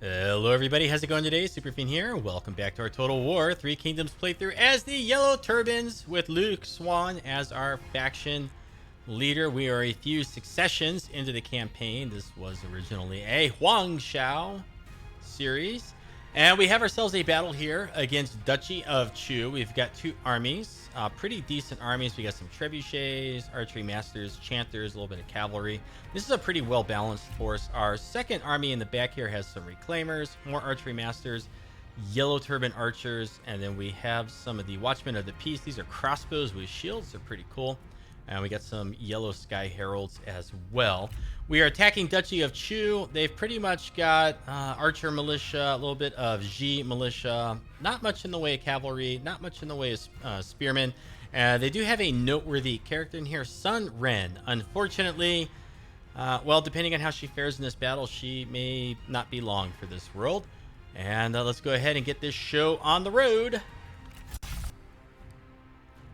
Hello everybody, how's it going today? Superfiend here. Welcome back to our Total War 3 Kingdoms playthrough as the Yellow Turbans with Luke Swan as our faction leader. We are a few successions into the campaign. This was originally a Huang Shao series. And we have ourselves a battle here against Duchy of Chu. We've got two armies, pretty decent armies. We got some trebuchets, archery masters, chanters, a little bit of cavalry. This is a pretty well-balanced force. Our second army in the back here has some reclaimers, more archery masters, yellow turban archers, and then we have some of the watchmen of the peace. These are crossbows with shields. They're pretty cool. And we got some yellow sky heralds as well. We are attacking Duchy of Chu. They've pretty much got archer militia, a little bit of Ji militia, not much in the way of cavalry, not much in the way of spearmen. They do have a noteworthy character in here, Sun Ren. Unfortunately, well, depending on how she fares in this battle, she may not be long for this world. And let's go ahead and get this show on the road.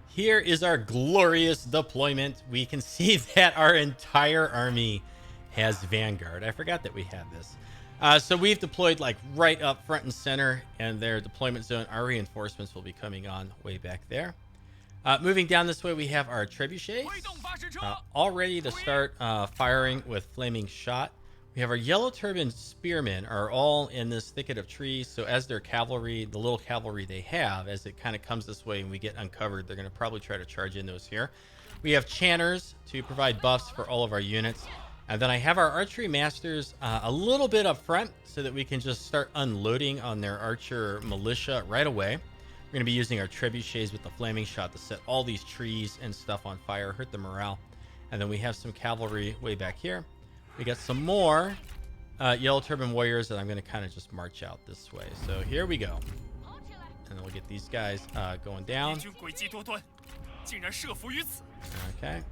Here is our glorious deployment. We can see that our entire army has Vanguard. I forgot that we had this. So we've deployed like right up front and center, and their deployment zone. Our reinforcements will be coming on way back there. Moving down this way, we have our trebuchets all ready to start firing with flaming shot. We have our yellow turban spearmen are all in this thicket of trees. So as their cavalry, the little cavalry they have, as it kind of comes this way and we get uncovered, they're going to probably try to charge in those here. We have chanters to provide buffs for all of our units. And then I have our archery masters a little bit up front so that we can just start unloading on their archer militia right away. We're going to be using our trebuchets with the flaming shot to set all these trees and stuff on fire, hurt the morale. And then we have some cavalry way back here. We got some more yellow turban warriors that I'm going to kind of just march out this way. So here we go. And then we'll get these guys going down. Okay.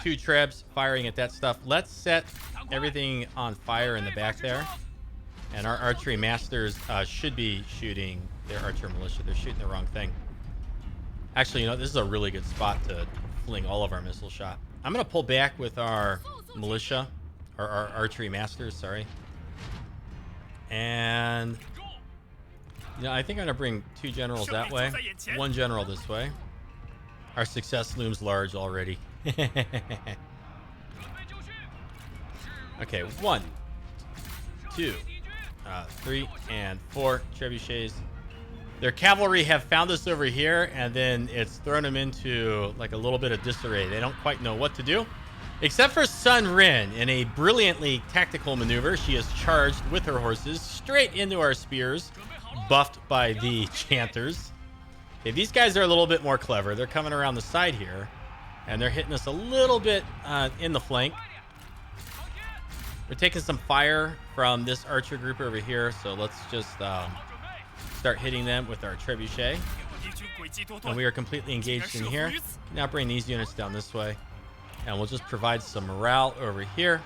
Two trebs firing at that stuff. Let's set everything on fire in the back there. And our archery masters should be shooting their archer militia. They're shooting the wrong thing. Actually, you know, this is a really good spot to fling all of our missile shot. I'm going to pull back with our militia, or our archery masters, sorry. And, you know, I think I'm going to bring two generals that way, one general this way. Our success looms large already. Okay, 1, 2, 3, and 4 trebuchets. Their cavalry have found us over here, and then it's thrown them into like a little bit of disarray. They don't quite know what to do, except for Sun Ren. In a brilliantly tactical maneuver, she is charged with her horses straight into our spears, buffed by the chanters. Okay, these guys are a little bit more clever. They're coming around the side here, and they're hitting us a little bit in the flank. We're taking some fire from this archer group over here, so let's just start hitting them with our trebuchet. And we are completely engaged in here. Now bring these units down this way, and we'll just provide some morale over here.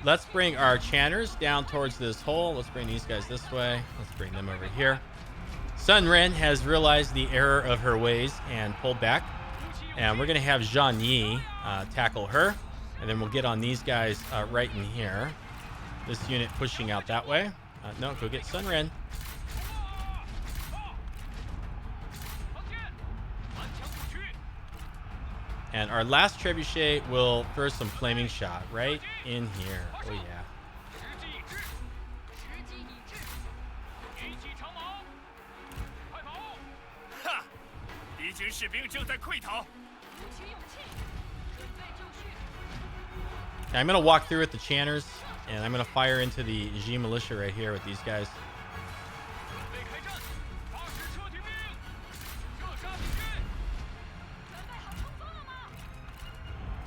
Let's bring our chanters down towards this hole. Let's bring these guys this way. Let's bring them over here. Sun Ren has realized the error of her ways and pulled back. And we're going to have Zhang Yi tackle her. And then we'll get on these guys right in here. This unit pushing out that way. No, go get Sun Ren. And our last trebuchet will throw some flaming shot right in here. Oh, yeah. Okay, I'm going to walk through with the chanters, and I'm going to fire into the Ji militia right here with these guys.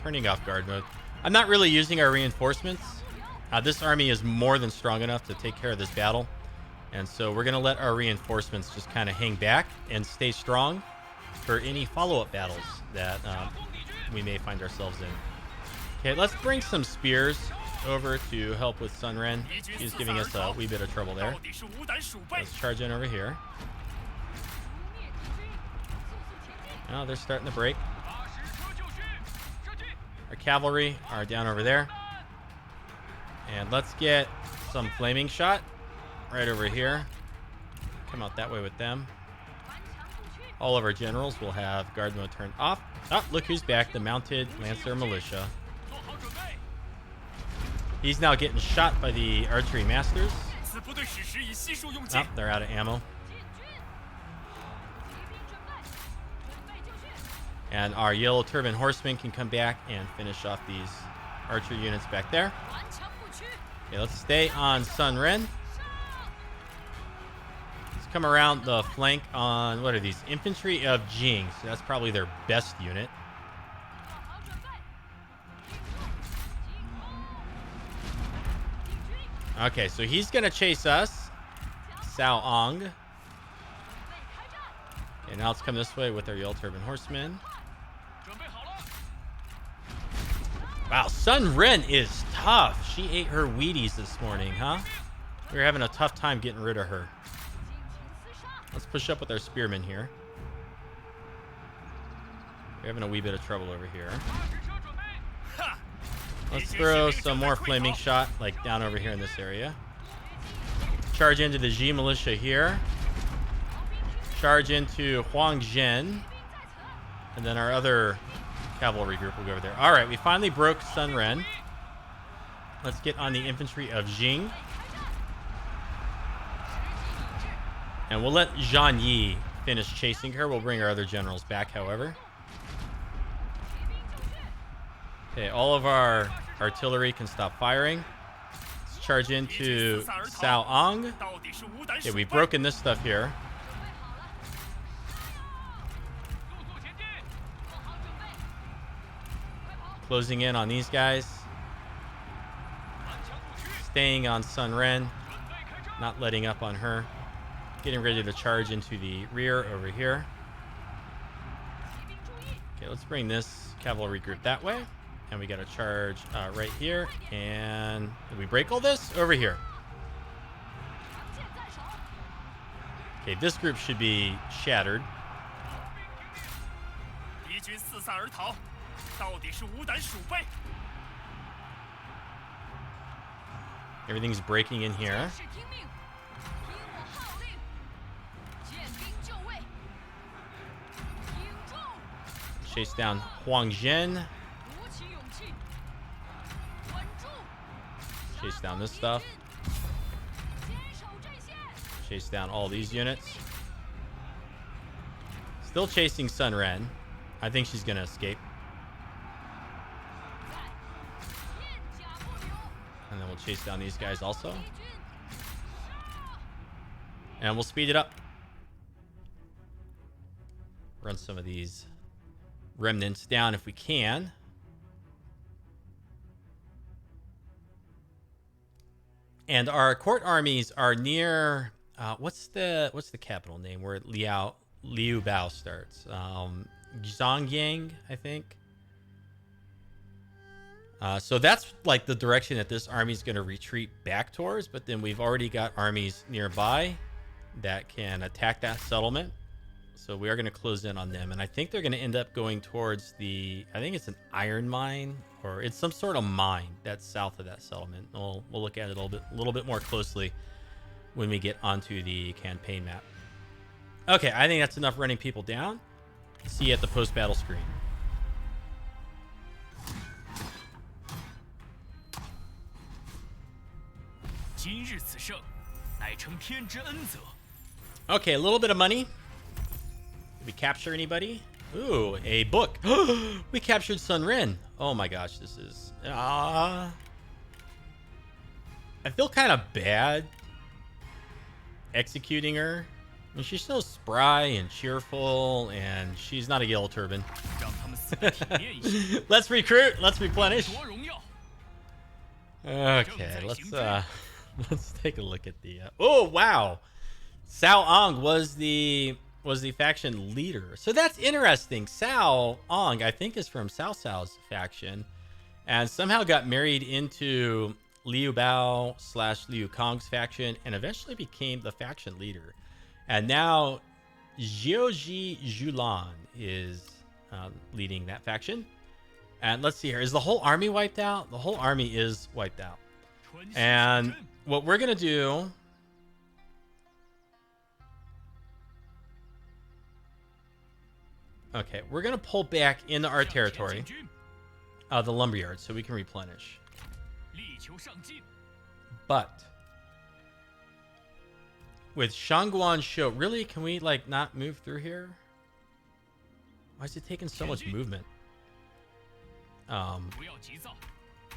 Turning off guard mode. I'm not really using our reinforcements. This army is more than strong enough to take care of this battle. And so we're going to let our reinforcements just kind of hang back and stay strong for any follow-up battles that we may find ourselves in. Okay, let's bring some spears over to help with Sun Ren. He's giving us a wee bit of trouble there. Let's charge in over here. Oh, they're starting to break. Our cavalry are down over there. And let's get some flaming shot right over here. Come out that way with them. All of our generals will have guard mode turned off. Oh, look who's back. The mounted Lancer militia. He's now getting shot by the archery masters. Oh, they're out of ammo. And our yellow turban horsemen can come back and finish off these archer units back there. Okay, let's stay on Sun Ren. Let's come around the flank on, what are these? Infantry of Jing. So that's probably their best unit. Okay, so he's going to chase us. Sao Ong. Okay, now let's come this way with our yellow turban horsemen. Wow, Sun Ren is tough. She ate her Wheaties this morning, huh? We were having a tough time getting rid of her. Let's push up with our spearmen here. We're having a wee bit of trouble over here. Let's throw some more flaming shot, like down over here in this area. Charge into the G militia here. Charge into Huang Zhen. And then our other cavalry group will go over there. All right, we finally broke Sun Ren. Let's get on the infantry of Jing. And we'll let Zhang Yi finish chasing her. We'll bring our other generals back, however. Okay, all of our artillery can stop firing. Let's charge into Sao Ong. Okay, we've broken this stuff here. Closing in on these guys. Staying on Sun Ren. Not letting up on her. Getting ready to charge into the rear over here. Okay, let's bring this cavalry group that way. And we got to charge right here. And did we break all this? Over here. Okay, this group should be shattered. Everything's breaking in here. Chase down Huang Zhen. Chase down this stuff. Chase down all these units. Still chasing Sun Ren. I think she's going to escape. And then we'll chase down these guys also. And we'll speed it up. Run some of these remnants down if we can. And our court armies are near what's the capital name where Liu Bao starts? Zhongyang, I think. So that's like the direction that this army is going to retreat back towards, but then we've already got armies nearby that can attack that settlement. So we are going to close in on them, and I think they're going to end up going towards I think it's an iron mine, or it's some sort of mine that's south of that settlement. We'll look at it a little bit more closely when we get onto the campaign map. Okay, I think that's enough running people down. See you at the post-battle screen. Okay, a little bit of money. Did we capture anybody? Ooh, a book. We captured Sun Ren. Oh my gosh, this is... I feel kind of bad executing her. I mean, she's so spry and cheerful, and she's not a yellow turban. Let's recruit. Let's replenish. Okay, let's take a look at the... oh, wow. Sao Ong was the faction leader. So that's interesting. Sao Ong, I think, is from Cao Cao's faction, and somehow got married into Liu Bao / Liu Kong's faction, and eventually became the faction leader. And now Jiuji Zhulan is leading that faction. And let's see here. Is the whole army wiped out? The whole army is wiped out. And what we're going to do... Okay, we're going to pull back into our territory. The lumberyard, so we can replenish. But... with Huang Shao, really? Can we, like, not move through here? Why is it taking so much movement?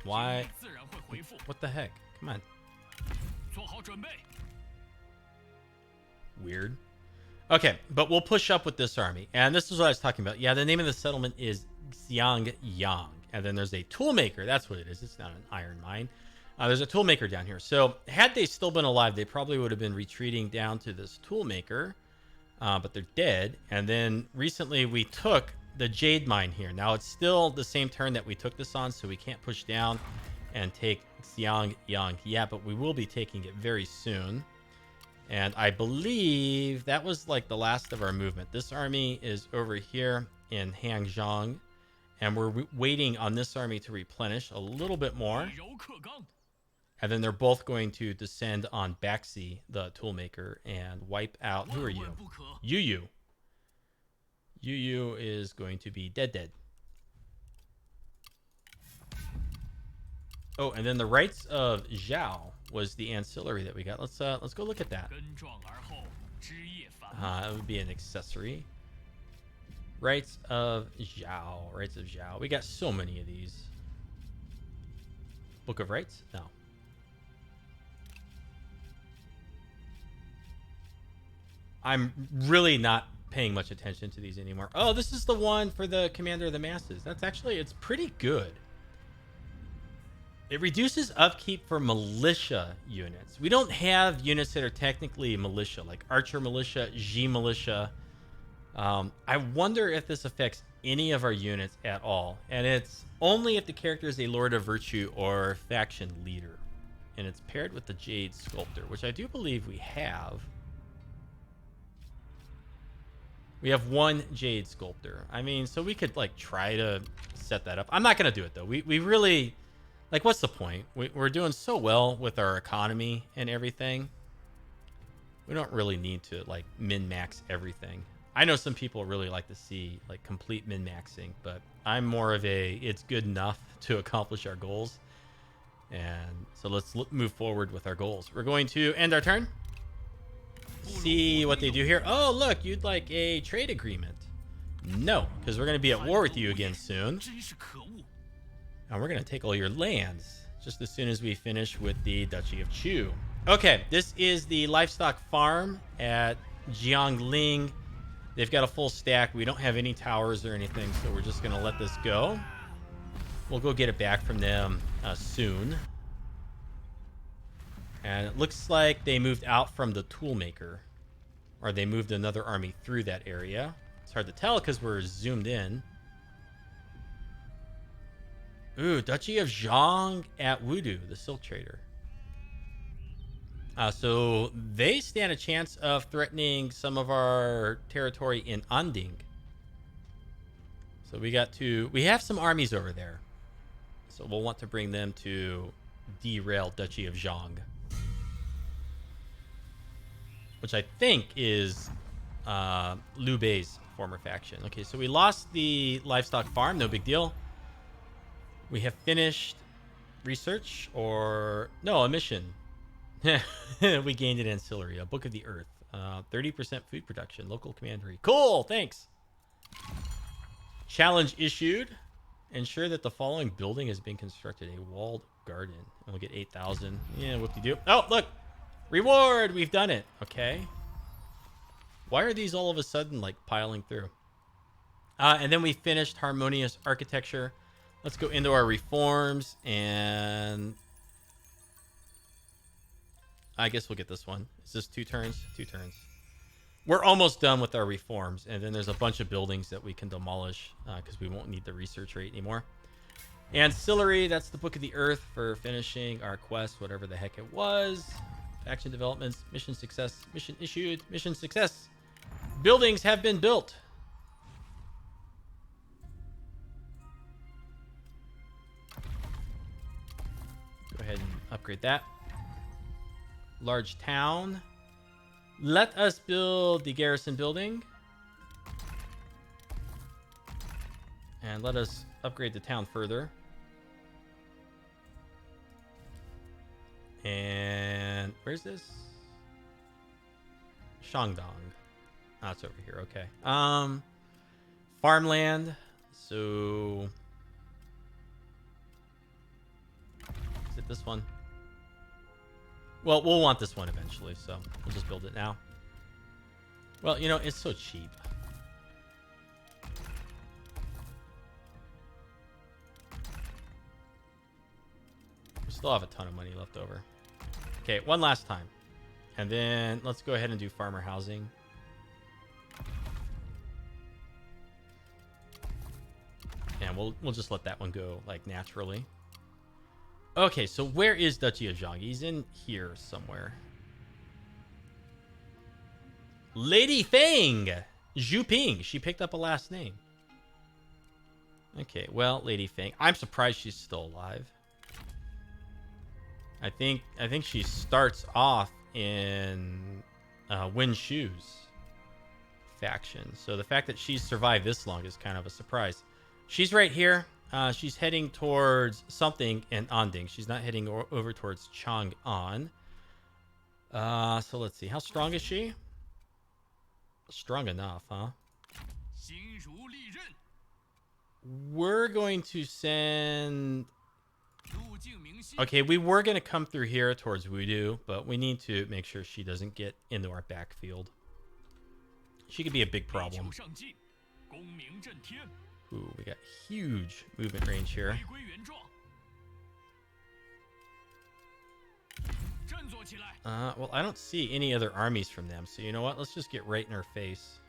Why? What the heck? Come on. Weird. Okay, but we'll push up with this army. And this is what I was talking about. Yeah, the name of the settlement is Xiangyang. And then there's a toolmaker. That's what it is. It's not an iron mine. There's a toolmaker down here. So had they still been alive, they probably would have been retreating down to this toolmaker. But they're dead. And then recently we took the jade mine here. Now it's still the same turn that we took this on, so we can't push down and take Xiangyang yet, but we will be taking it very soon. And I believe that was like the last of our movement. This army is over here in Hangzhong, and we're waiting on this army to replenish a little bit more. And then they're both going to descend on Baxi, the toolmaker, and wipe out... Who are you? Yu. Yu is going to be dead. Oh, and then the Rights of Zhao was the ancillary that we got. Let's go look at that. It would be an accessory. Rights of Zhao. We got so many of these. Book of Rights? No. I'm really not paying much attention to these anymore. Oh, this is the one for the Commander of the Masses. That's actually, it's pretty good. It reduces upkeep for militia units. We don't have units that are technically militia, like Archer Militia, G Militia. I wonder if this affects any of our units at all. And it's only if the character is a Lord of Virtue or faction leader. And it's paired with the Jade Sculptor, which I do believe we have. We have one Jade Sculptor. I mean, so we could, like, try to set that up. I'm not going to do it, though. We really... Like, what's the point? We're doing so well with our economy and everything. We don't really need to, like, min-max everything. I know some people really like to see, like, complete min-maxing, but I'm more of a, it's good enough to accomplish our goals. And so let's move forward with our goals. We're going to end our turn. See what they do here. Oh, look, you'd like a trade agreement. No, because we're going to be at war with you again soon. And we're going to take all your lands just as soon as we finish with the Duchy of Chu. Okay, this is the livestock farm at Jiangling. They've got a full stack. We don't have any towers or anything, so we're just going to let this go. We'll go get it back from them soon. And it looks like they moved out from the toolmaker, or they moved another army through that area. It's hard to tell because we're zoomed in. Ooh, Duchy of Zhang at Wudu, the silk trader. So they stand a chance of threatening some of our territory in Anding. So we have some armies over there. So we'll want to bring them to derail Duchy of Zhang. Which I think is Liu Bei's former faction. Okay, so we lost the livestock farm, no big deal. We have finished research, or no, a mission. We gained an ancillary, a Book of the Earth, 30% food production, local commandery. Cool, thanks. Challenge issued. Ensure that the following building has been constructed: a walled garden. And we'll get 8,000. Yeah, whoop-de-doo. Oh, look, reward. We've done it. Okay. Why are these all of a sudden like piling through? And then we finished harmonious architecture. Let's go into our reforms, and I guess we'll get this one. Is this 2 turns? 2 turns. We're almost done with our reforms, and then there's a bunch of buildings that we can demolish because we won't need the research rate anymore. Ancillary, that's the Book of the Earth for finishing our quest, whatever the heck it was. Faction developments, mission success, mission issued, mission success. Buildings have been built. Go ahead and upgrade that. Large town. Let us build the garrison building. And let us upgrade the town further. And where's this? Shandong. Oh, it's over here. Okay. Farmland. So is it this one? Well, we'll want this one eventually, so we'll just build it now. Well, you know, it's so cheap. We still have a ton of money left over. Okay, one last time. And then let's go ahead and do farmer housing. And we'll just let that one go like naturally. Okay, so where is Duchy of Zhang? He's in here somewhere. Lady Feng! Zhu Ping. She picked up a last name. Okay, well, Lady Feng. I'm surprised she's still alive. I think she starts off in Wen Shu's faction. So the fact that she's survived this long is kind of a surprise. She's right here. She's heading towards something in Anding. She's not heading over towards Chang'an. So let's see. How strong is she? Strong enough, huh? We're going to send... Okay, we were going to come through here towards Wudu, but we need to make sure she doesn't get into our backfield. She could be a big problem. Ooh, we got huge movement range here. Well, I don't see any other armies from them, so you know what? Let's just get right in her face.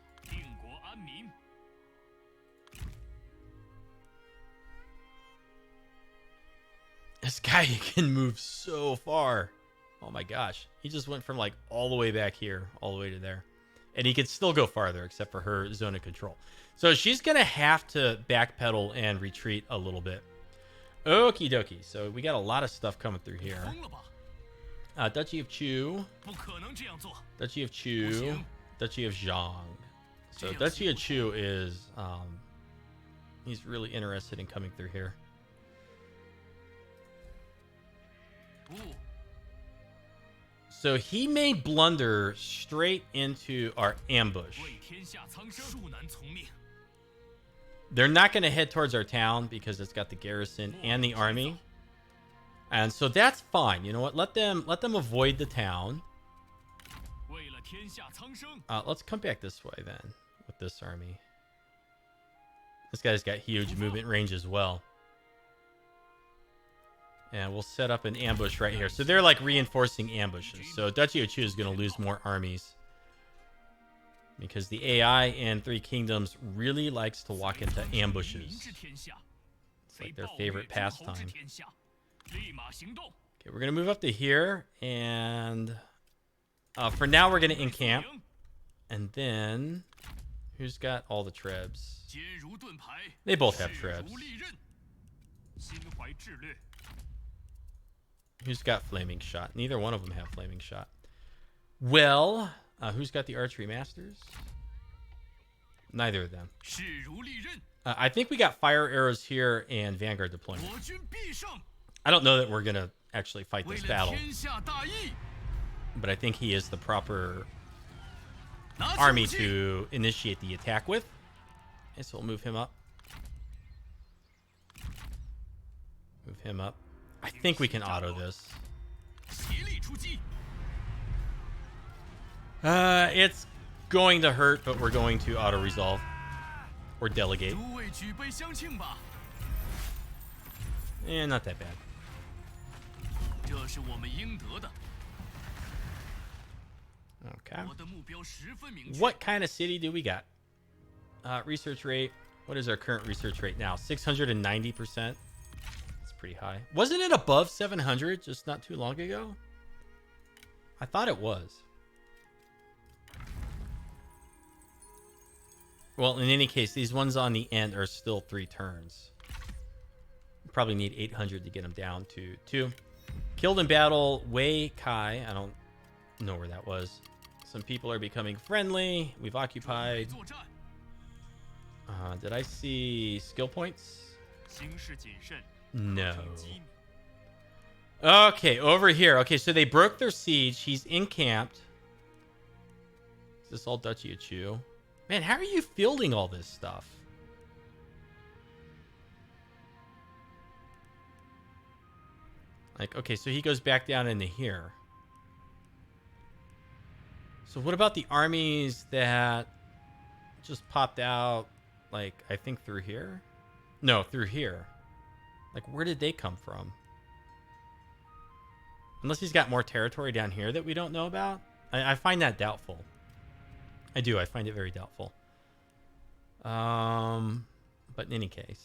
This guy can move so far. Oh my gosh. He just went from like all the way back here, all the way to there. And he could still go farther, except for her zone of control. So she's going to have to backpedal and retreat a little bit. Okie dokie. So we got a lot of stuff coming through here. Duchy of Chu. Duchy of Chu. Duchy of Zhang. So Duchy of Chu is... he's really interested in coming through here. So he may blunder straight into our ambush. They're not going to head towards our town because it's got the garrison and the army. And so that's fine. You know what? Let them avoid the town. Let's come back this way then with this army. This guy's got huge movement range as well. And we'll set up an ambush right here. So they're like reinforcing ambushes. So Duchy of Chu is going to lose more armies. Because the AI in Three Kingdoms really likes to walk into ambushes. It's like their favorite pastime. Okay, we're going to move up to here. And for now, we're going to encamp. And then, who's got all the trebs? They both have trebs. Who's got flaming shot? Neither one of them have flaming shot. Well, who's got the archery masters? Neither of them. I think we got fire arrows here and vanguard deployment. I don't know that we're gonna actually fight this battle, but I think he is the proper army to initiate the attack with. Okay, so we'll move him up. Move him up. I think we can auto this. It's going to hurt, but we're going to auto resolve or delegate. Not that bad. Okay. What kind of city do we got? Research rate. What is our current research rate now? 690%. Pretty high. Wasn't it above 700 just not too long ago? I thought it was. Well, in any case, these ones on the end are still 3 turns. We probably need 800 to get them down to 2. Killed in battle, Wei Kai. I don't know where that was. Some people are becoming friendly. We've occupied. Did I see skill points? No. Okay, over here. Okay, so they broke their siege. He's encamped. Is this all Duchy of Chu? Man, how are you fielding all this stuff? Like, okay, so he goes back down into here. So what about the armies that just popped out, like, I think through here? No, through here. Like, where did they come from? Unless he's got more territory down here that we don't know about. I find that doubtful. I do. I find it very doubtful. But in any case.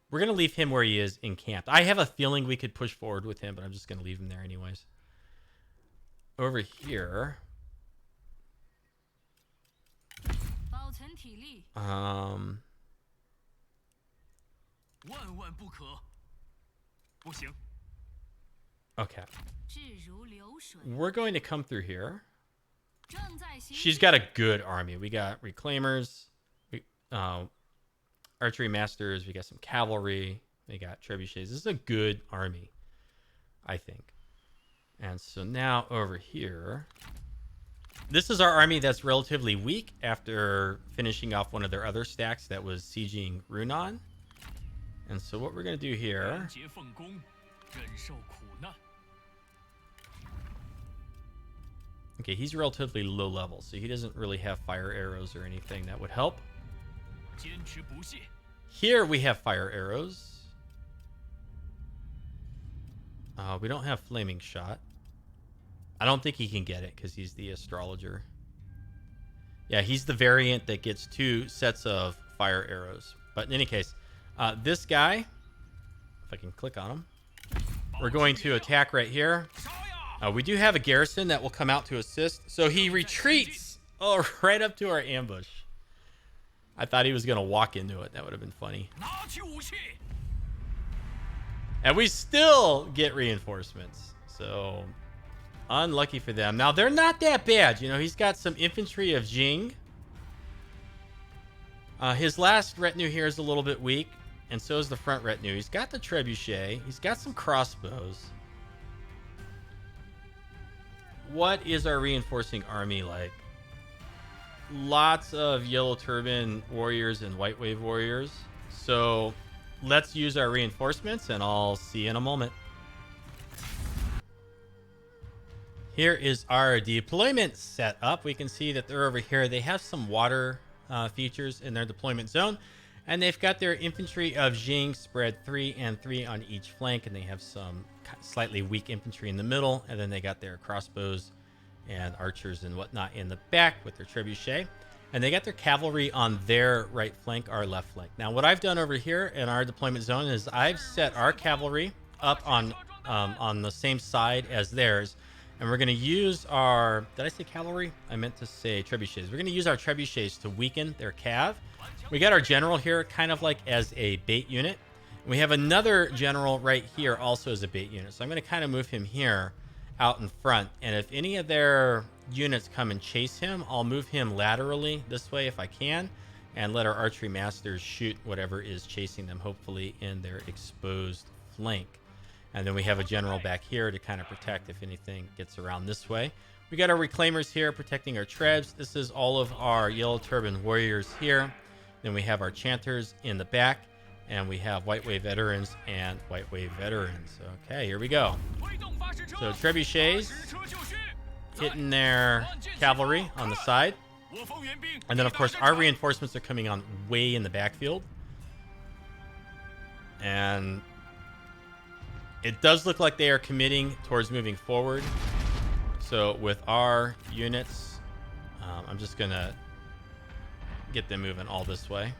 We're going to leave him where he is encamped. I have a feeling we could push forward with him, but I'm just going to leave him there anyways. Over here. Okay. We're going to come through here. She's got a good army. We got reclaimers, archery masters, we got some cavalry, we got trebuchets. This is a good army, I think. And so now over here, this is our army that's relatively weak after finishing off one of their other stacks that was sieging Runan. And so what we're going to do here... Okay, he's relatively low level, so he doesn't really have fire arrows or anything that would help. Here we have fire arrows. We don't have flaming shot. I don't think he can get it because he's the astrologer. Yeah, he's the variant that gets 2 sets of fire arrows. But in any case, this guy, if I can click on him, we're going to attack right here. We do have a garrison that will come out to assist. So he retreats right up to our ambush. I thought he was going to walk into it. That would have been funny. And we still get reinforcements. So unlucky for them. Now, they're not that bad. You know, he's got some infantry of Jing. His last retinue here is a little bit weak. And so is the front retinue. He's got the trebuchet. He's got some crossbows. What is our reinforcing army like? Lots of yellow turban warriors and white wave warriors. So let's use our reinforcements and I'll see you in a moment. Here is our deployment set up. We can see that they're over here. They have some water features in their deployment zone. And they've got their infantry of Jing spread 3 and 3 on each flank. And they have some slightly weak infantry in the middle. And then they got their crossbows and archers and whatnot in the back with their trebuchet. And they got their cavalry on their right flank, our left flank. Now, what I've done over here in our deployment zone is I've set our cavalry up on the same side as theirs. And we're going to use our... Did I say cavalry? I meant to say trebuchets. We're going to use our trebuchets to weaken their cav. We got our general here kind of like as a bait unit. We have another general right here also as a bait unit. So I'm going to kind of move him here out in front. And if any of their units come and chase him, I'll move him laterally this way if I can. And let our archery masters shoot whatever is chasing them, hopefully in their exposed flank. And then we have a general back here to kind of protect if anything gets around this way. We got our reclaimers here protecting our trebs. This is all of our yellow turban warriors here. Then we have our chanters in the back. And we have white wave veterans and white wave veterans. Okay, here we go. So trebuchets hitting their cavalry on the side. And then, of course, our reinforcements are coming on way in the backfield. And it does look like they are committing towards moving forward. So with our units, I'm just going to get them moving all this way.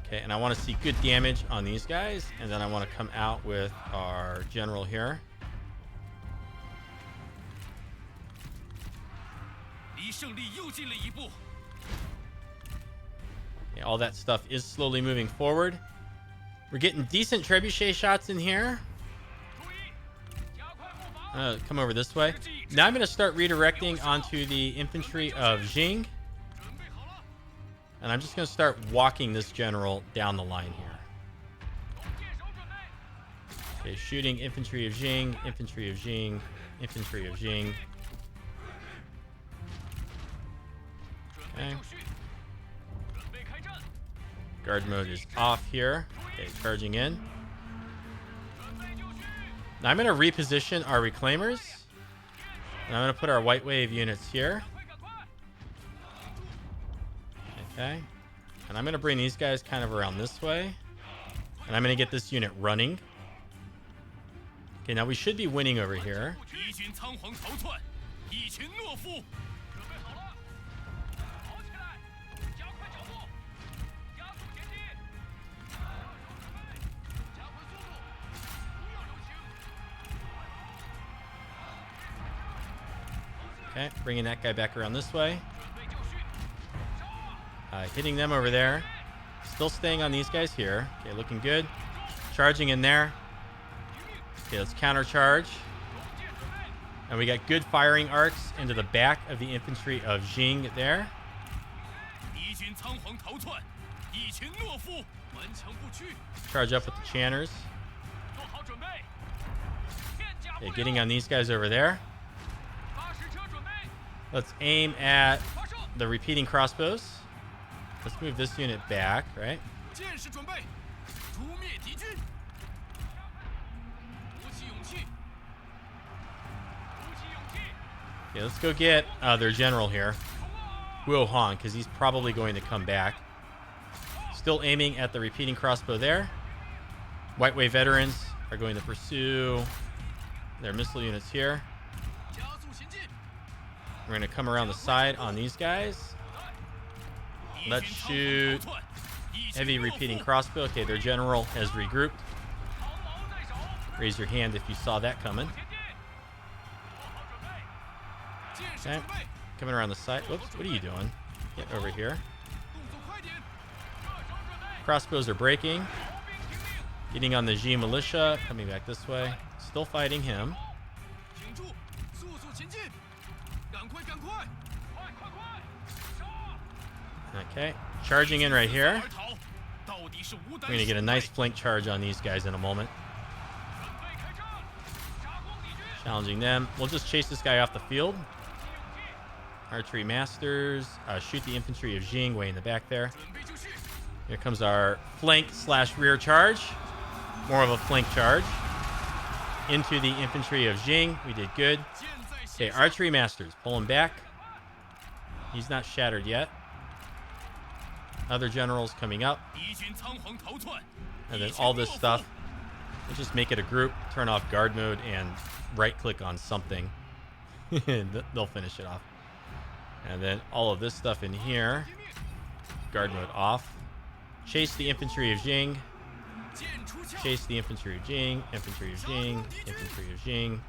Okay, and I want to see good damage on these guys. And then I want to come out with our general here. Okay, all that stuff is slowly moving forward. We're getting decent trebuchet shots in here. Come over this way. Now I'm going to start redirecting onto the infantry of Jing. And I'm just going to start walking this general down the line here. Okay, shooting infantry of Jing, infantry of Jing, infantry of Jing. Okay. Guard mode is off here. Okay, charging in. Now I'm going to reposition our reclaimers. And I'm going to put our white wave units here. Okay. And I'm going to bring these guys kind of around this way. And I'm going to get this unit running. Okay, now we should be winning over here. Okay, bringing that guy back around this way. Hitting them over there. Still staying on these guys here. Okay, looking good. Charging in there. Okay, let's countercharge. And we got good firing arcs into the back of the infantry of Jing there. Charge up with the channers. Okay, getting on these guys over there. Let's aim at the repeating crossbows. Let's move this unit back, right? Yeah, let's go get their general here, Huang, because he's probably going to come back. Still aiming at the repeating crossbow there. White Wave veterans are going to pursue their missile units here. We're going to come around the side on these guys. Let's shoot heavy repeating crossbow. Okay, their general has regrouped. Raise your hand if you saw that coming. Okay, coming around the side. Whoops, what are you doing? Get over here. Crossbows are breaking. Getting on the G militia. Coming back this way. Still fighting him. Okay, charging in right here. We're going to get a nice flank charge on these guys in a moment. Challenging them. We'll just chase this guy off the field. Archery masters. Shoot the infantry of Jing way in the back there. Here comes our flank / rear charge. More of a flank charge. Into the infantry of Jing. We did good. Okay, archery masters. Pull him back. He's not shattered yet. Other generals coming up. And then all this stuff. We'll just make it a group. Turn off guard mode and right click on something. They'll finish it off. And then all of this stuff in here. Guard mode off. Chase the infantry of Jing. Chase the infantry of Jing. Infantry of Jing. Infantry of Jing.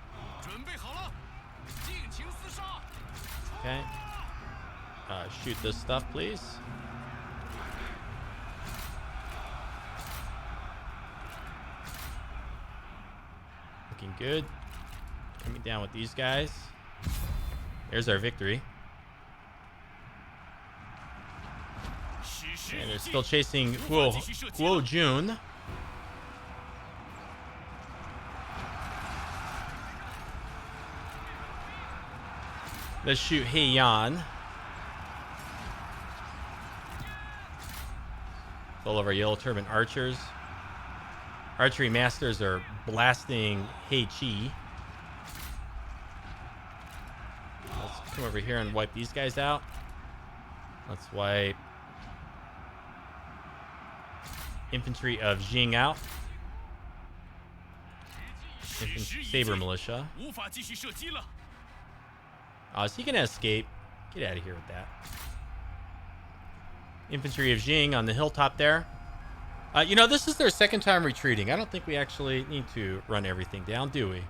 Okay. Shoot this stuff, please. Looking good. Coming down with these guys. There's our victory. And they're still chasing Guo Jun. Let's shoot He Yan. All of our yellow turban archers. Archery masters are blasting He Chi. Let's come over here and wipe these guys out. Let's wipe infantry of Jing out. Saber militia. Oh, is he gonna escape? Get out of here with that. Infantry of Jing on the hilltop there. You know, this is their second time retreating. I don't think we actually need to run everything down, do we?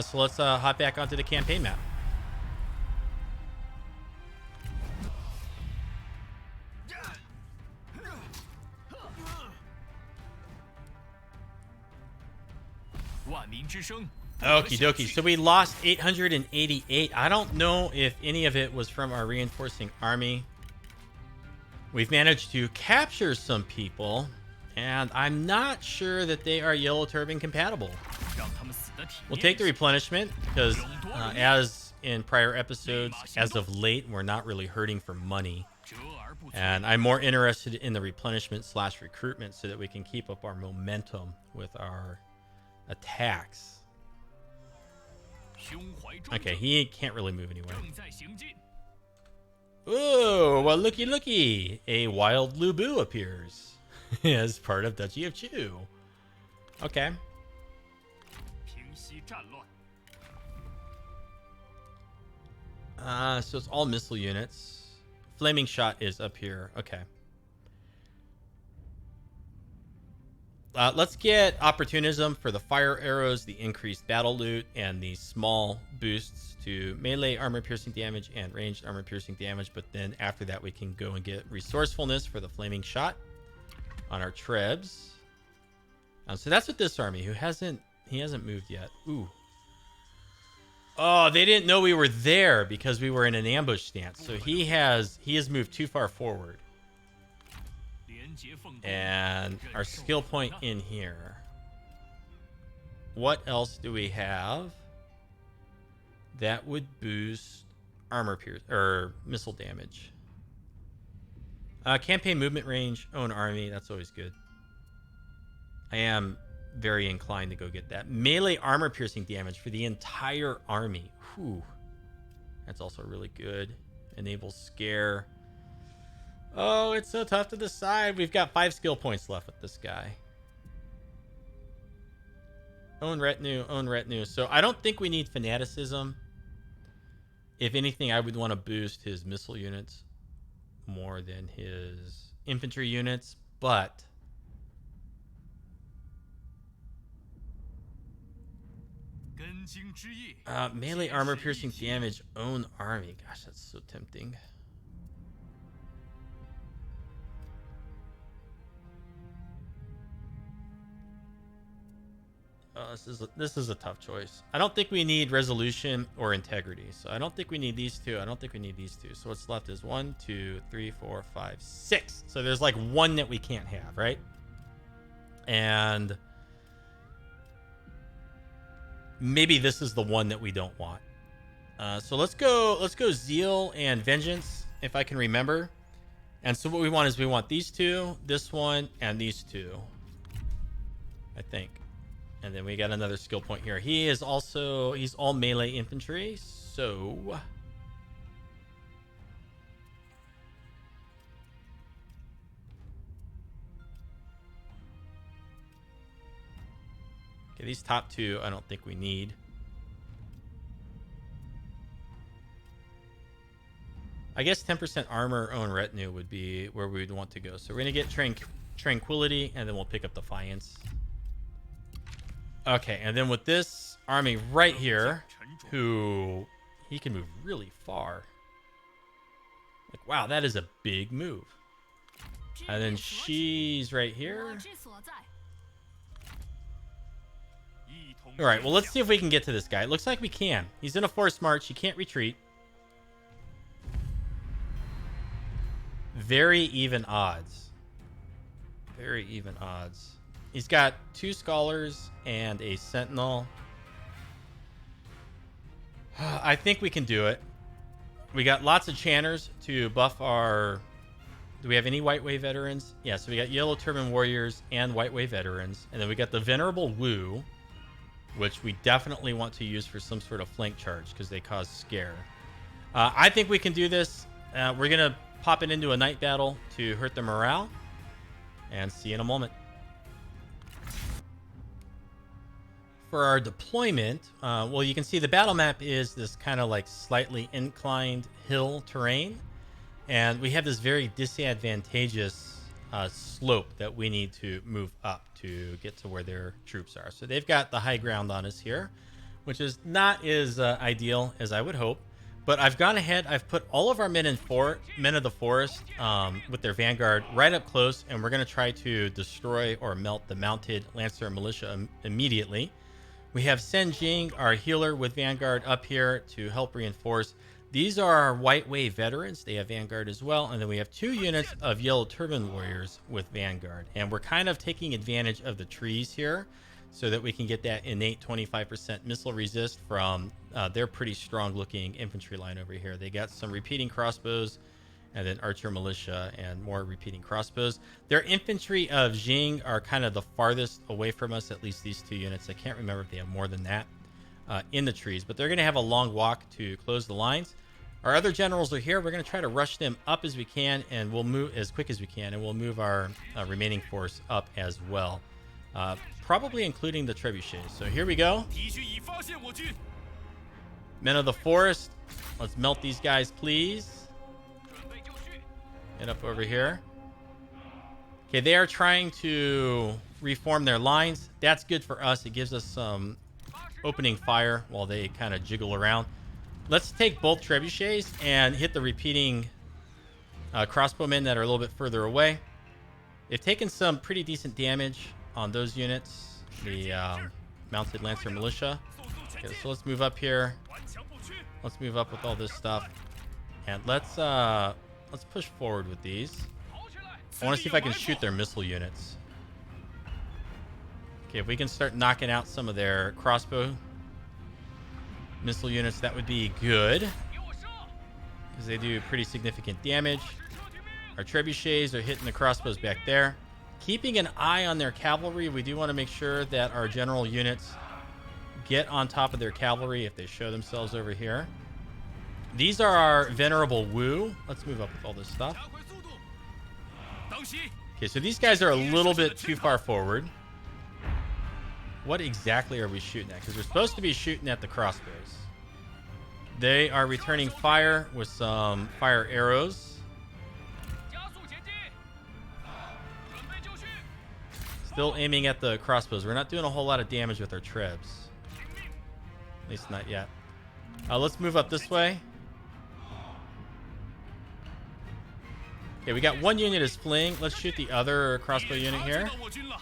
So let's hop back onto the campaign map. Okie dokie. So we lost 888. I don't know if any of it was from our reinforcing army. We've managed to capture some people, and I'm not sure that they are Yellow Turban compatible. We'll take the replenishment because, as in prior episodes, as of late, we're not really hurting for money. And I'm more interested in the replenishment / recruitment so that we can keep up our momentum with our attacks. Okay, he can't really move anywhere. Oh, well, looky. A wild Lubu appears as part of Duchy of Chu. Okay. So it's all missile units. Flaming shot is up here. Okay. Let's get opportunism for the fire arrows, the increased battle loot, and the small boosts to melee armor piercing damage and ranged armor piercing damage. But then after that, we can go and get resourcefulness for the flaming shot on our Trebs. So that's with this army, who hasn't moved yet. Ooh. Oh, they didn't know we were there because we were in an ambush stance. So he has moved too far forward. And our skill point in here. What else do we have that would boost armor pierce or missile damage? Campaign movement range, own army. That's always good. I am very inclined to go get that. Melee armor piercing damage for the entire army. Whew. That's also really good. Enable scare. Oh, it's so tough to decide. We've got 5 skill points left with this guy. Own retinue. So I don't think we need fanaticism. If anything, I would want to boost his missile units more than his infantry units, but melee armor piercing damage, own army. Gosh, that's so tempting. This is a tough choice. I don't think we need resolution or integrity. So I don't think we need these two. I don't think we need these two. So what's left is 1, 2, 3, 4, 5, 6. So there's like one that we can't have, right? And maybe this is the one that we don't want. So let's go Zeal and Vengeance, if I can remember. And so what we want is we want these two, this one, and these two, I think. And then we got another skill point here. He's all melee infantry, so okay, these top two I don't think we need. I guess 10% armor own retinue would be where we would want to go. So we're gonna get Tranquility, and then we'll pick up Defiance. Okay, and then with this army right here, he can move really far. Like, wow, that is a big move. And then she's right here. All right, well, let's see if we can get to this guy. It looks like we can. He's in a forced march. He can't retreat. Very even odds. Very even odds. He's got 2 scholars and a sentinel. I think we can do it. We got lots of channers to buff our... Do we have any White Wave veterans? Yeah, so we got Yellow Turban Warriors and White Wave veterans. And then we got the Venerable Wu, which we definitely want to use for some sort of flank charge because they cause scare. I think we can do this. We're going to pop it into a night battle to hurt the morale. And see you in a moment. For our deployment, well, you can see the battle map is this kind of like slightly inclined hill terrain. And we have this very disadvantageous slope that we need to move up to get to where their troops are. So they've got the high ground on us here, which is not as ideal as I would hope. But I've gone ahead. I've put all of our men of the forest with their vanguard right up close. And we're going to try to destroy or melt the mounted Lancer militia immediately. We have Sen Jing, our healer with Vanguard, up here to help reinforce. These are our White Wave veterans. They have Vanguard as well. And then we have 2 units of Yellow Turban warriors with Vanguard. And we're kind of taking advantage of the trees here so that we can get that innate 25% missile resist from their pretty strong looking infantry line over here. They got some repeating crossbows and then archer militia and more repeating crossbows. Their infantry of Jing are kind of the farthest away from us, at least these 2 units. I can't remember if they have more than that in the trees, but they're going to have a long walk to close the lines. Our other generals are here. We're going to try to rush them up as we can, and we'll move as quick as we can, and we'll move our remaining force up as well, probably including the trebuchets. So here we go. Men of the Forest, let's melt these guys, please. Get up over here. Okay, they are trying to reform their lines. That's good for us. It gives us some opening fire while they kind of jiggle around. Let's take both trebuchets and hit the repeating crossbowmen that are a little bit further away. They've taken some pretty decent damage on those units. The mounted lancer militia. Okay, so let's move up here. Let's move up with all this stuff, and let's push forward with these. I want to see if I can shoot their missile units. Okay, if we can start knocking out some of their crossbow missile units, that would be good, because they do pretty significant damage. Our trebuchets are hitting the crossbows back there. Keeping an eye on their cavalry, we do want to make sure that our general units get on top of their cavalry if they show themselves over here. These are our Venerable Wu. Let's move up with all this stuff. Okay, so these guys are a little bit too far forward. What exactly are we shooting at? Because we're supposed to be shooting at the crossbows. They are returning fire with some fire arrows. Still aiming at the crossbows. We're not doing a whole lot of damage with our trebs. At least not yet. Let's move up this way. Okay, we got 1 unit is fleeing. Let's shoot the other crossbow unit here.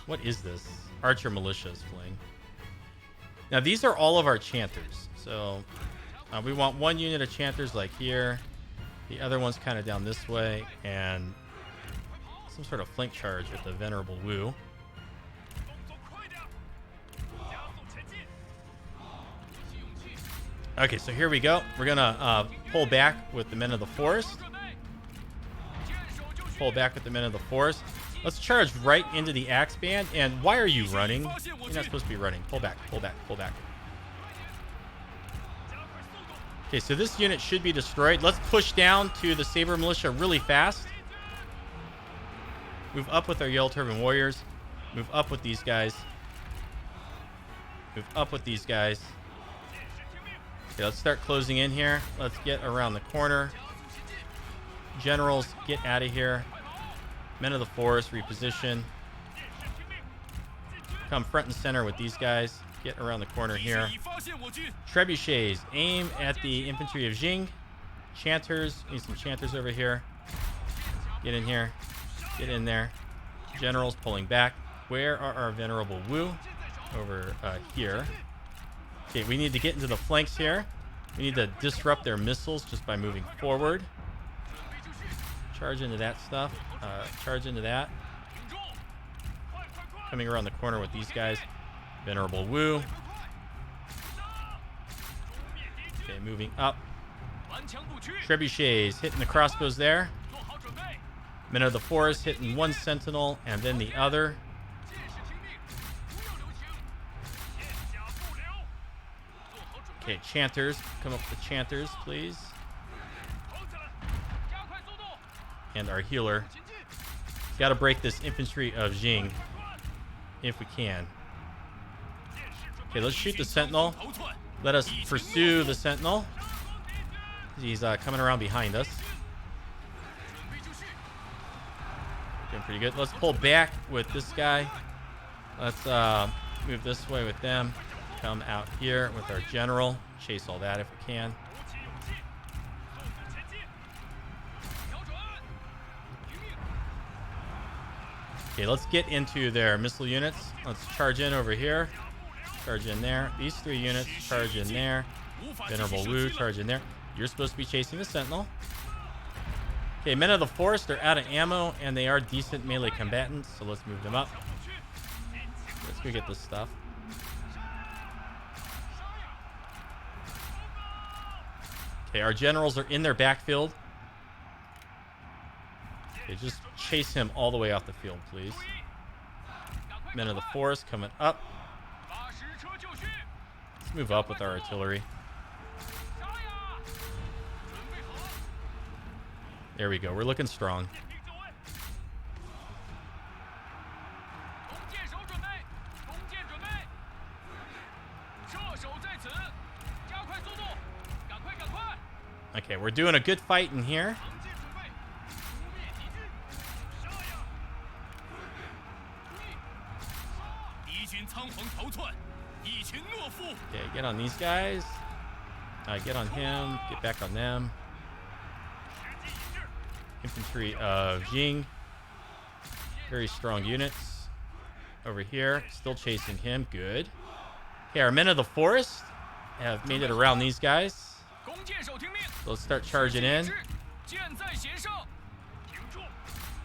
What is this? Archer militia is fleeing. Now, these are all of our chanters. So, we want 1 unit of chanters like here. The other one's kind of down this way. And some sort of flank charge with the Venerable Wu. Okay, so here we go. We're going to pull back with the Men of the Forest. Pull back with the Men of the Forest. Let's charge right into the axe band. And why are you running? You're not supposed to be running. Pull back, pull back, pull back. Okay, so this unit should be destroyed. Let's push down to the Saber Militia really fast. Move up with our Yellow Turban Warriors. Move up with these guys. Move up with these guys. Okay, let's start closing in here. Let's get around the corner. Generals, get out of here. Men of the Forest, reposition. Come front and center with these guys. Get around the corner here. Trebuchets, aim at the infantry of Jing. Chanters, need some chanters over here. Get in here. Get in there. Generals pulling back. Where are our Venerable Wu? Over here. Okay, we need to get into the flanks here. We need to disrupt their missiles just by moving forward. Charge into that stuff. Charge into that. Coming around the corner with these guys. Venerable Wu. Okay, moving up. Trebuchets hitting the crossbows there. Men of the Forest hitting 1 sentinel and then the other. Okay, chanters. Come up with the chanters, please. And our healer. Got to break this infantry of Jing if we can. Okay, let's shoot the sentinel. Let us pursue the sentinel. He's coming around behind us. Doing pretty good. Let's pull back with this guy. Let's move this way with them. Come out here with our general. Chase all that if we can. Okay, let's get into their missile units. Let's charge in over here. charge in there. These 3 units, charge in there. Venerable Wu, charge in there. You're supposed to be chasing the Sentinel. Okay, Men of the Forest are out of ammo, and they are decent melee combatants, so let's move them up. Let's go get this stuff. Okay, our generals are in their backfield. Okay, just chase him all the way off the field, please. Men of the Forest coming up. Let's move up with our artillery. There we go. We're looking strong. Okay, we're doing a good fight in here. Okay, get on these guys. Get on him. Get back on them. Infantry of Jing. Very strong units. Over here. Still chasing him. Good. Okay, our Men of the Forest have made it around these guys. So let's start charging in.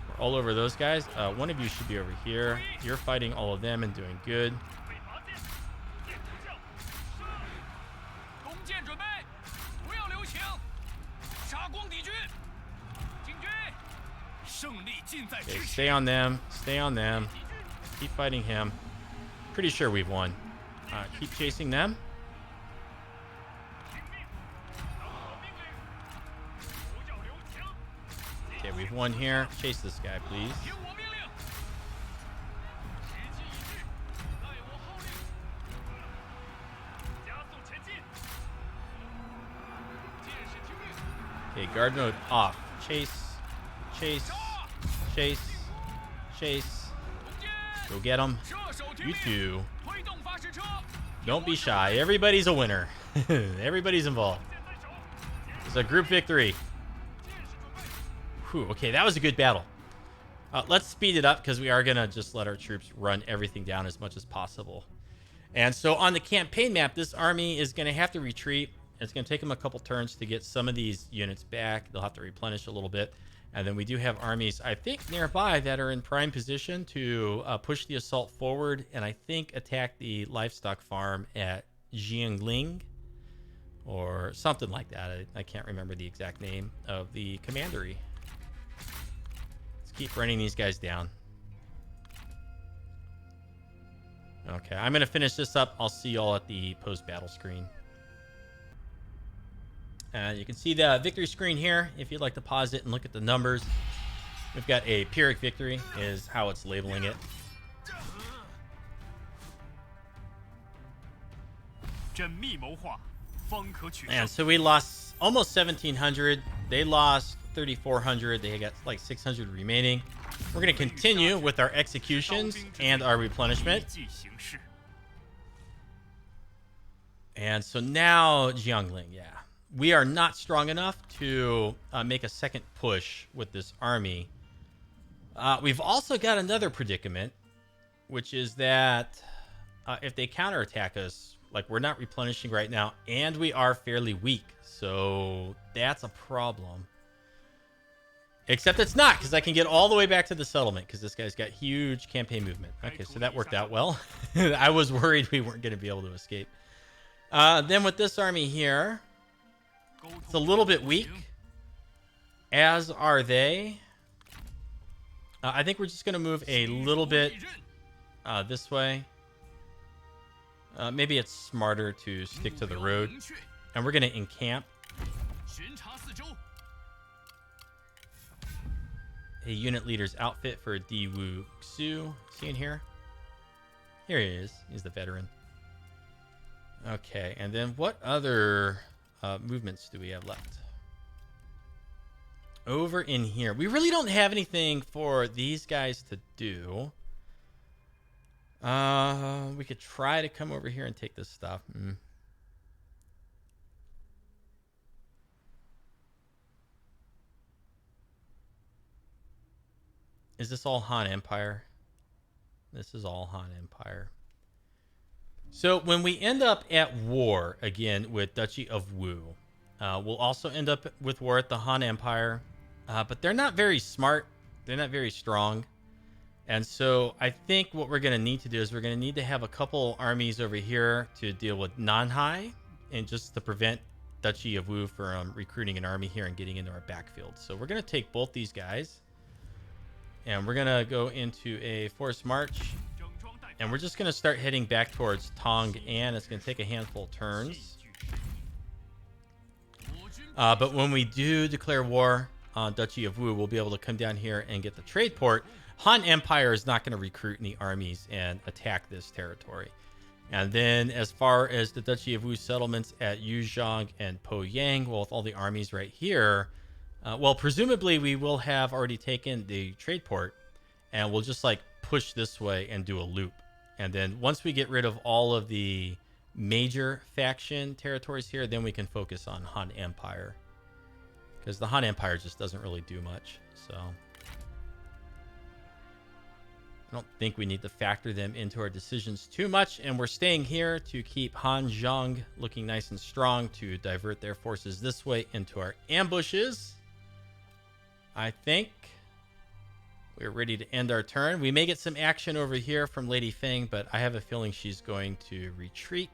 We're all over those guys. One of you should be over here. You're fighting all of them and doing good. Okay, stay on them. Stay on them. Keep fighting him. Pretty sure we've won. Keep chasing them. Okay, we've won here. Chase this guy, please. Okay, guard mode off. Chase. Chase. Chase. Chase. Go get him. You two. Don't be shy. Everybody's a winner. Everybody's involved. It's a group victory. Whew, okay, that was a good battle. Let's speed it up because we are going to just let our troops run everything down as much as possible. And so on the campaign map, this army is going to have to retreat. It's going to take them a couple turns to get some of these units back. They'll have to replenish a little bit. And then we do have armies, I think, nearby that are in prime position to push the assault forward and I think attack the livestock farm at Jiangling or something like that. I can't remember the exact name of the commandery. Let's keep running these guys down. Okay, I'm going to finish this up. I'll see y'all at the post-battle screen. You can see the victory screen here if you'd like to pause it and look at the numbers. We've got a Pyrrhic victory is how it's labeling it. And so we lost almost 1,700. They lost 3,400. They got like 600 remaining. We're going to continue with our executions and our replenishment. And so now Jiangling, yeah. We are not strong enough to make a second push with this army. We've also got another predicament, which is that if they counterattack us, like we're not replenishing right now, and we are fairly weak. So that's a problem. Except it's not, because I can get all the way back to the settlement, because this guy's got huge campaign movement. Okay, so that worked out well. I was worried we weren't going to be able to escape. Then with this army here, it's a little bit weak, as are they. I think we're just going to move a little bit this way. Maybe it's smarter to stick to the road. And we're going to encamp. A unit leader's outfit for Di Wu Xu. See in here? Here he is. He's the veteran. Okay, and then what other movements do we have left? Over in here. We really don't have anything for these guys to do. We could try to come over here and take this stuff. Is this all Han Empire? This is all Han Empire. So when we end up at war again with Duchy of Wu, we'll also end up with war at the Han Empire, but they're not very smart. They're not very strong. And so I think what we're going to need to do is we're going to need to have a couple armies over here to deal with Nanhai and just to prevent Duchy of Wu from recruiting an army here and getting into our backfield. So we're going to take both these guys and we're going to go into a forced march. And we're just going to start heading back towards Tong'an. It's going to take a handful of turns. But when we do declare war on Duchy of Wu, we'll be able to come down here and get the trade port. Han Empire is not going to recruit any armies and attack this territory. And then as far as the Duchy of Wu settlements at Yuzhong and Poyang, well, with all the armies right here, well, presumably we will have already taken the trade port. And we'll just like push this way and do a loop. And then once we get rid of all of the major faction territories here, then we can focus on Han Empire. Because the Han Empire just doesn't really do much. So I don't think we need to factor them into our decisions too much. And we're staying here to keep Han Zhang looking nice and strong to divert their forces this way into our ambushes. I think we're ready to end our turn. We may get some action over here from Lady Feng, but I have a feeling she's going to retreat.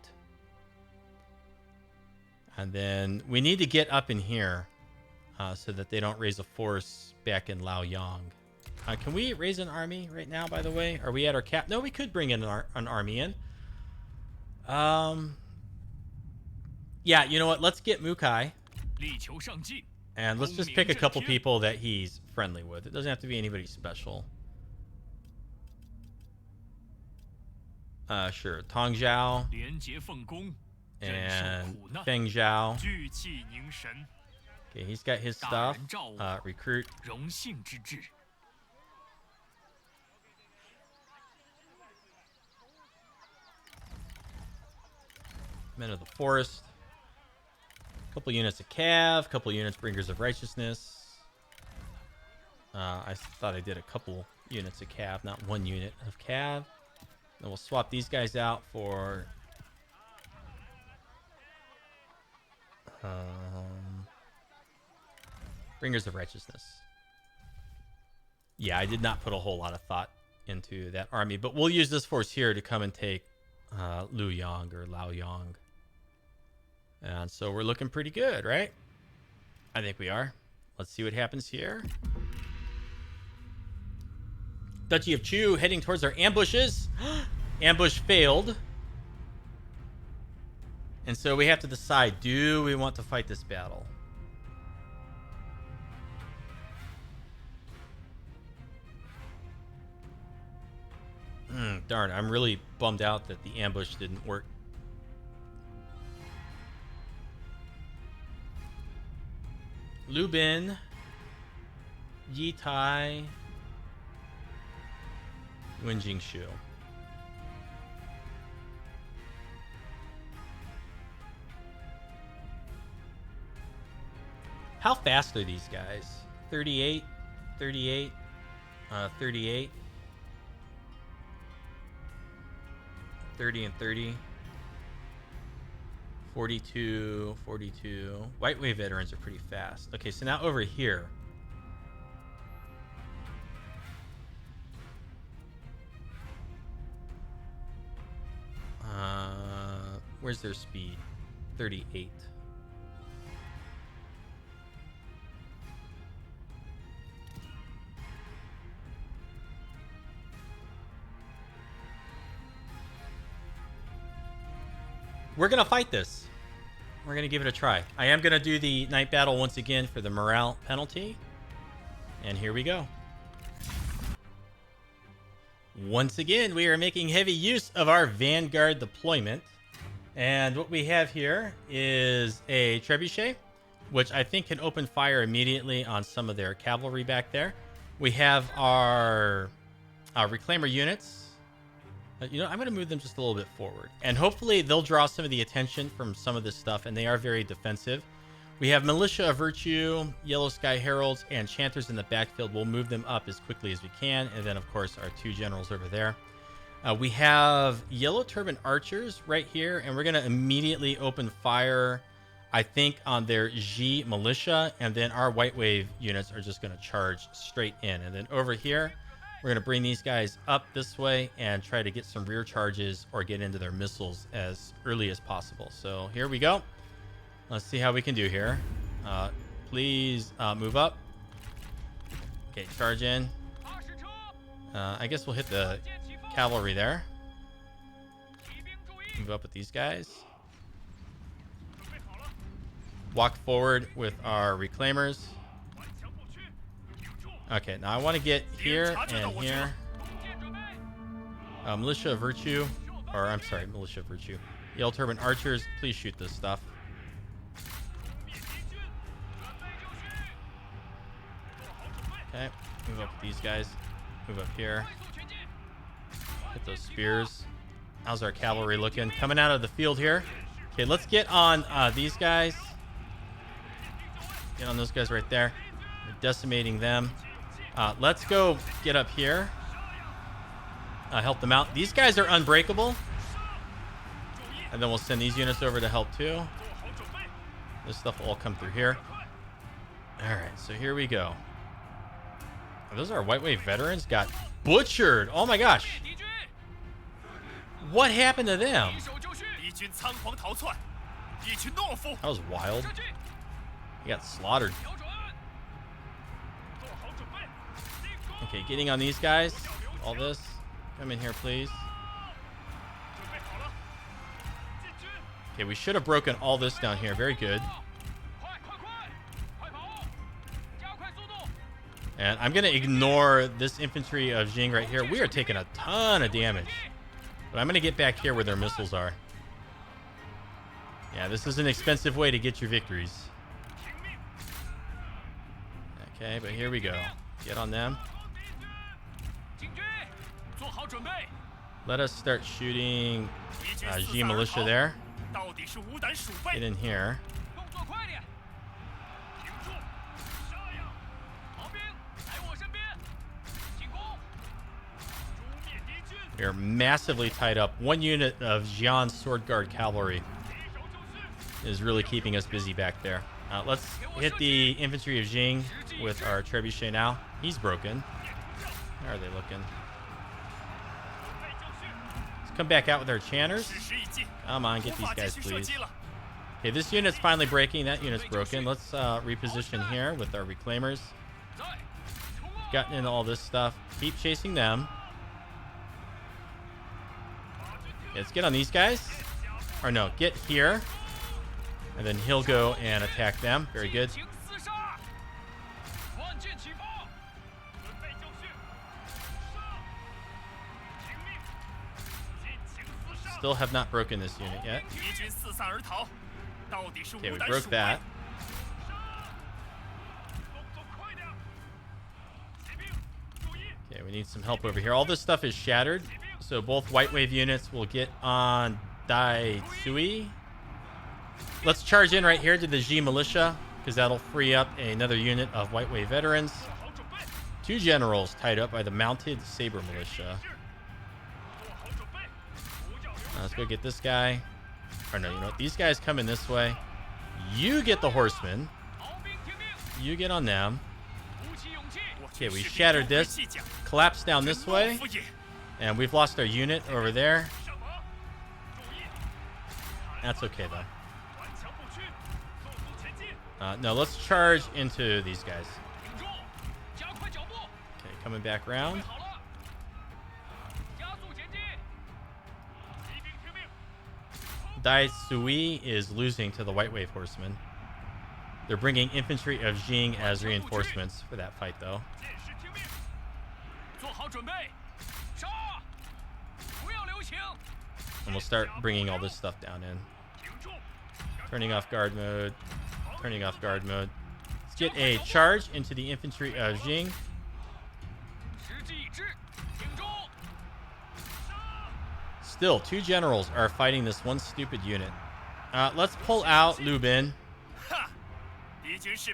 And then we need to get up in here so that they don't raise a force back in Laoyang. Can we raise an army right now, by the way? Are we at our cap? No, we could bring in an army in. Yeah, you know what? Let's get Mukai. And let's just pick a couple people that he's friendly with. It doesn't have to be anybody special. Sure. Tong Zhao and Feng Zhao. Okay, he's got his stuff. Recruit. Men of the Forest. Couple units of Cav, couple units Bringers of Righteousness. I thought I did a couple units of Cav, not one unit of Cav. Then we'll swap these guys out for Bringers of Righteousness. Yeah, I did not put a whole lot of thought into that army, but we'll use this force here to come and take Luoyang or Laoyang. And so we're looking pretty good, right? I think we are. Let's see what happens here. Duchy of Chu heading towards our ambushes. Ambush failed. And so we have to decide, do we want to fight this battle? Darn, I'm really bummed out that the ambush didn't work. Lubin, Yitai, Wenjingshu. How fast are these guys? 38, 38, 38, 30 and 30. 42, 42. White Wave veterans are pretty fast. Okay, so now over here. Where's their speed? 38. We're going to fight this. We're going to give it a try. I am going to do the night battle once again for the morale penalty. And here we go. Once again, we are making heavy use of our Vanguard deployment. And what we have here is a trebuchet, which I think can open fire immediately on some of their cavalry back there. We have our reclaimer units. You know, I'm going to move them just a little bit forward. And hopefully they'll draw some of the attention from some of this stuff, and they are very defensive. We have Militia of Virtue, Yellow Sky Heralds, and Chanters in the backfield. We'll move them up as quickly as we can. And then, of course, our two generals over there. We have yellow turban archers right here, and we're going to immediately open fire, I think, on their G militia, and then our white wave units are just going to charge straight in. And then over here, we're going to bring these guys up this way and try to get some rear charges or get into their missiles as early as possible. So here we go. Let's see how we can do here. Please move up. Okay, charge in. I guess we'll hit the cavalry there. Move up with these guys. Walk forward with our reclaimers. Okay, now I want to get here and here. Militia of Virtue. Or, I'm sorry, Militia of Virtue. Yellow Turban Archers, please shoot this stuff. Okay, move up with these guys. Move up here. Hit those spears. How's our cavalry looking? Coming out of the field here. Okay, let's get on these guys. Get on those guys right there. We're decimating them. Let's go get up here. Help them out. These guys are unbreakable. And then we'll send these units over to help too. This stuff will all come through here. All right, so here we go. Those are white wave veterans. Got butchered. Oh my gosh. What happened to them? That was wild. He got slaughtered. Okay, getting on these guys. All this. Come in here, please. Okay, we should have broken all this down here. Very good. And I'm going to ignore this infantry of Jing right here. We are taking a ton of damage. But I'm going to get back here where their missiles are. Yeah, this is an expensive way to get your victories. Okay, but here we go. Get on them. Let us start shooting G militia there. Get in here. We are massively tied up. One unit of Jian's Sword Guard Cavalry is really keeping us busy back there. Let's hit the infantry of Jing with our trebuchet now. He's broken. How are they looking? Let's come back out with our chanters. Come on, get these guys, please. Okay, this unit's finally breaking. That unit's broken. Let's reposition here with our reclaimers. Gotten into all this stuff. Keep chasing them. Let's get on these guys. Or no, get here. And then he'll go and attack them. Very good. Still have not broken this unit yet. Okay, we broke that. Okay, we need some help over here. All this stuff is shattered. So both white wave units will get on Dai Tsui. Let's charge in right here to the G militia, because that'll free up another unit of white wave veterans. Two generals tied up by the mounted saber militia. Let's go get this guy. Or no, you know what? These guys come in this way. You get the horsemen. You get on them. Okay, we shattered this. Collapse down this way. And we've lost our unit over there. That's okay, though. No, let's charge into these guys. Okay, coming back around. Dai Sui is losing to the White Wave Horsemen. They're bringing infantry of Jing as reinforcements for that fight, though. And we'll start bringing all this stuff down in. Turning off guard mode. Turning off guard mode. Let's get a charge into the infantry of Jing. Still, two generals are fighting this one stupid unit. Let's pull out Lu Bin. It's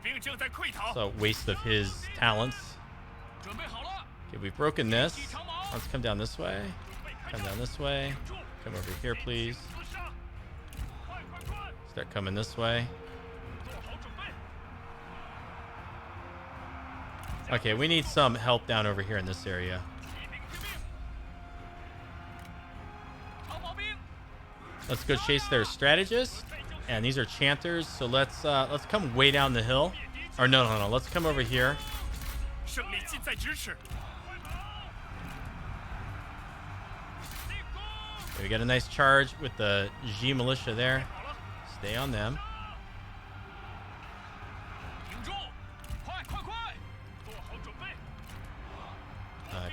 a waste of his talents. Okay, we've broken this. Let's come down this way. Come down this way. Come over here, please. Start coming this way. Okay, we need some help down over here in this area. Let's go chase their strategists. And these are chanters, so let's come way down the hill. Or no. Let's come over here. We got a nice charge with the G militia there. Stay on them.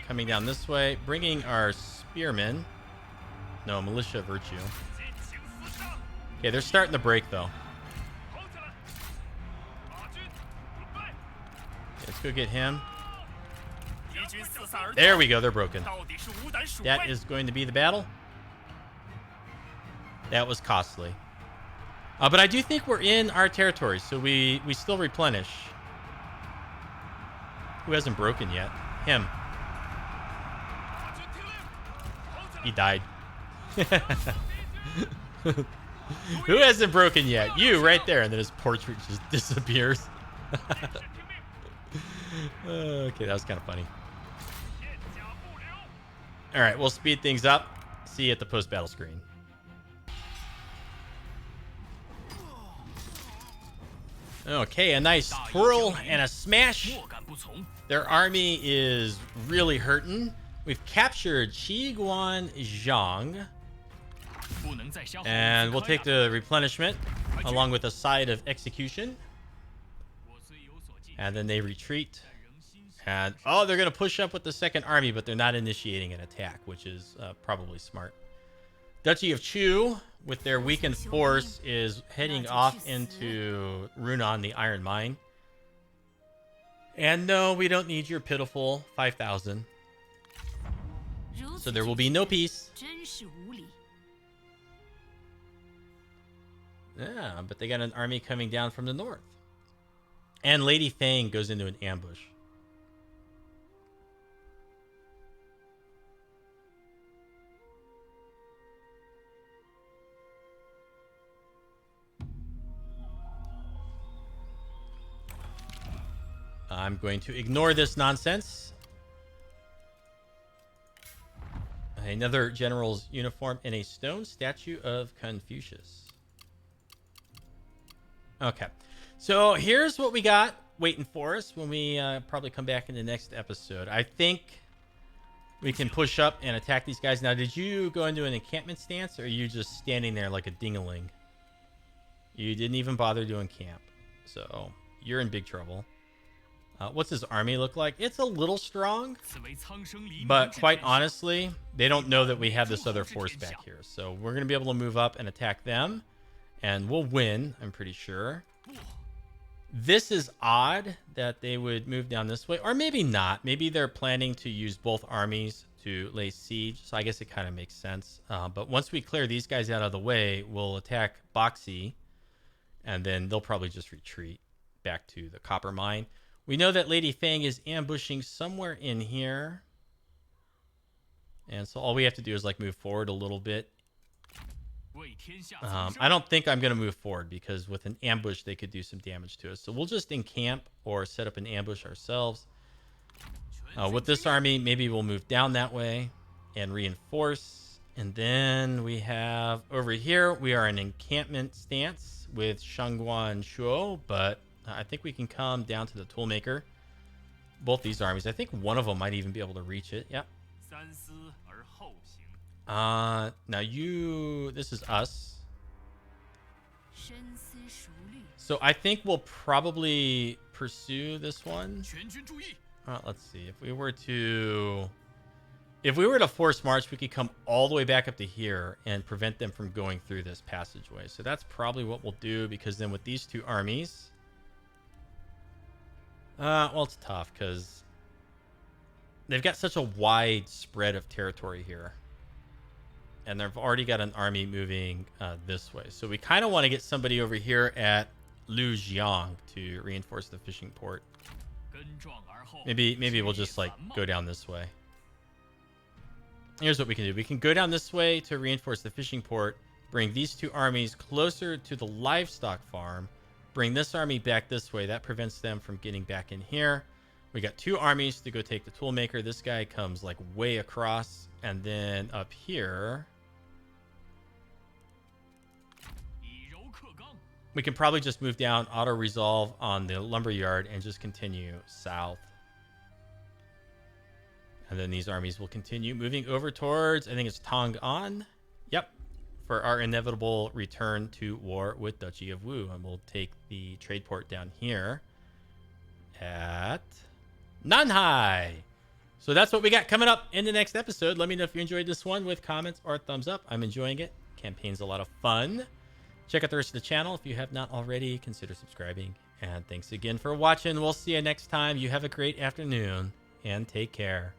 Coming down this way, bringing our spearmen. No, militia virtue. Okay, they're starting to break though. Let's go get him. There we go, they're broken. That is going to be the battle. That was costly. But I do think we're in our territory, so we still replenish. Who hasn't broken yet? Him. He died. Who hasn't broken yet? You right there. And then his portrait just disappears. Okay, that was kind of funny. All right, we'll speed things up. See you at the post-battle screen. Okay, a nice twirl and a smash. Their army is really hurting. We've captured Qiguan Zhang. And we'll take the replenishment along with a side of execution. And then they retreat. And, oh, they're going to push up with the second army, but they're not initiating an attack, which is probably smart. Duchy of Chu, with their weakened force, is heading off into Runan, the Iron Mine. And no, we don't need your pitiful 5,000. So there will be no peace. Yeah, but they got an army coming down from the north. And Lady Fang goes into an ambush. I'm going to ignore this nonsense. Another general's uniform and a stone statue of Confucius. Okay. So here's what we got waiting for us when we probably come back in the next episode. I think we can push up and attack these guys. Now, did you go into an encampment stance, or are you just standing there like a ding-a-ling? You didn't even bother doing camp. So you're in big trouble. What's his army look like? It's a little strong, but quite honestly, they don't know that we have this other force back here. So we're going to be able to move up and attack them, and we'll win, I'm pretty sure. This is odd that they would move down this way, or maybe not. Maybe they're planning to use both armies to lay siege, so I guess it kind of makes sense. But once we clear these guys out of the way, we'll attack Boxy, and then they'll probably just retreat back to the copper mine. We know that Lady Fang is ambushing somewhere in here. And so all we have to do is like move forward a little bit. I don't think I'm going to move forward because with an ambush, they could do some damage to us. So we'll just encamp or set up an ambush ourselves. With this army, maybe we'll move down that way and reinforce. And then we have over here, we are in encampment stance with Shangguan Shuo, but I think we can come down to the Toolmaker. Both these armies. I think one of them might even be able to reach it. Yep. Now this is us. So I think we'll probably pursue this one. Let's see. If we were to force march, we could come all the way back up to here and prevent them from going through this passageway. So that's probably what we'll do, because then with these two armies, well, it's tough because they've got such a wide spread of territory here. And they've already got an army moving this way. So we kind of want to get somebody over here at Lujiang to reinforce the fishing port. Maybe we'll just like go down this way. Here's what we can do. We can go down this way to reinforce the fishing port, bring these 2 armies closer to the livestock farm, bring this army back this way. That prevents them from getting back in here. We got 2 armies to go take the toolmaker. This guy comes like way across. And then up here, we can probably just move down, auto-resolve on the lumberyard, and just continue south. And then these armies will continue moving over towards, I think it's Tong'an. Yep. For our inevitable return to war with Duchy of Wu. And we'll take the trade port down here at Nanhai. So that's what we got coming up in the next episode. Let me know if you enjoyed this one with comments or thumbs up. I'm enjoying it. Campaign's a lot of fun. Check out the rest of the channel. If you have not already, consider subscribing. And thanks again for watching. We'll see you next time. You have a great afternoon and take care.